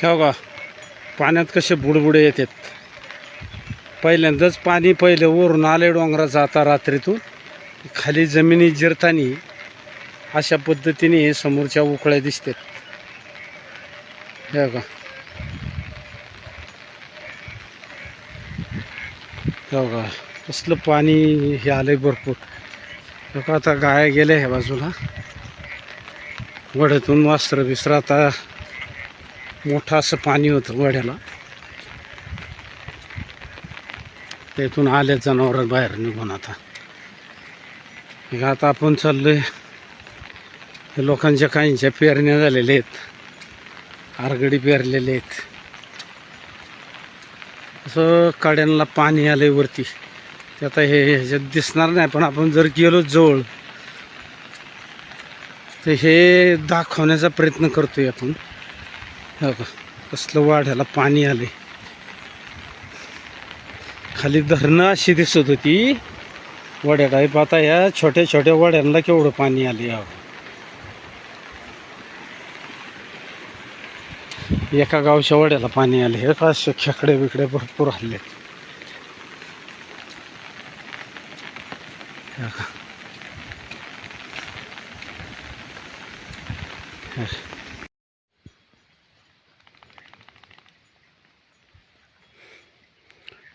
हो का पाण्यात कसे बुडबुडे येतात. पहिल्यांदाच पाणी पहिले वरून आले डोंगराचं आता रात्रीतून खाली जमिनी जिरतानी अशा पद्धतीने समोरच्या उकळ्या दिसतात. हो का हो का कसलं पाणी हे आलंय भरपूर. हो का आता गाया गेल्या ह्या बाजूला वड्यातून वस्त्र बिस्त्र. आता मोठं असं पाणी होतं वड्याला, त्यातून आले जनावर बाहेर निघून. आता आपण चाललोय, लोकांच्या काहींच्या पेरण्या झालेल्या आहेत, आरगडी पेरलेले आहेत. असं काड्यांना पाणी आलंय वरती. ते आता हे ह्याच्यात दिसणार नाही, पण आपण जर गेलो जवळ तर हे दाखवण्याचा प्रयत्न करतोय आपण. हो का कसलं वाढ्याला पाणी आले. खाली धरणं अशी दिसत होती वड्या टाईप. आता या छोट्या छोट्या वड्यांना केवढं पाणी आले. एका गावच्या वड्याला पाणी आले. हे का असे खेकडे बिकडे भरपूर हल्ले.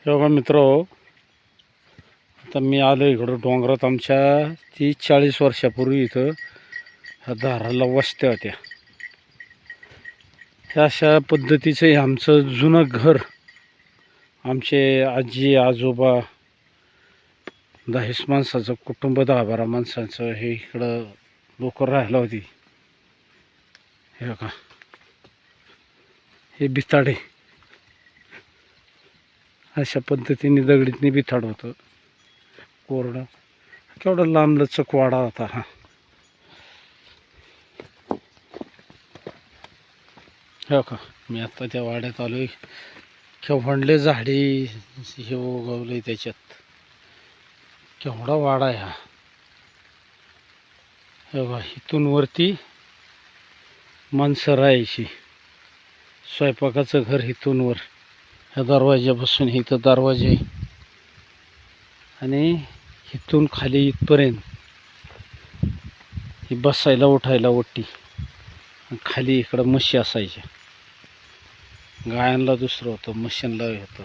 बघा मित्र, आता मी आलो इकडं डोंगरात. आमच्या 30-40 वर्षापूर्वी इथं ह्या दाराला वस्त्या होत्या. ह्या अशा पद्धतीचं हे आमचं जुनं घर. आमचे आजी आजोबा 10 माणसाचं कुटुंब, 10-12 माणसाचं हे इकडं लोक राहायला होती. हे का हे बिताडे अशा पद्धतीने दगडीतनी बिथाड होतं कोरडं. केवढा लांब लचक वाडा होता हा. हो का मी आता त्या वाड्यात आलोय. केव्हांडले झाडे हे उगवले त्याच्यात. केवढा वाडा आहे हा. हो का इथून वरती माणसं राहायची. स्वयंपाकाचं घर इथून वर. ह्या दरवाज्यापासून इथं दरवाजे आणि इथून खाली इथपर्यंत ही बसायला उठायला ओटी. खाली इकडं म्हशी असायच्या. गायांना दुसरं होतं, म्हशींना होतं.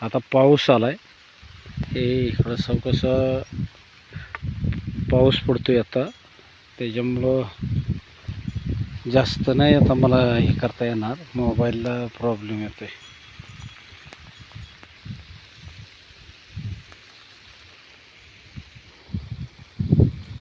आता पाऊस आलाय. हे इकडं कसं पाऊस पडतोय आता, त्याच्यामुळं जास्त नाही आता मला हे करता येणार. मोबाईलला प्रॉब्लेम येतोय.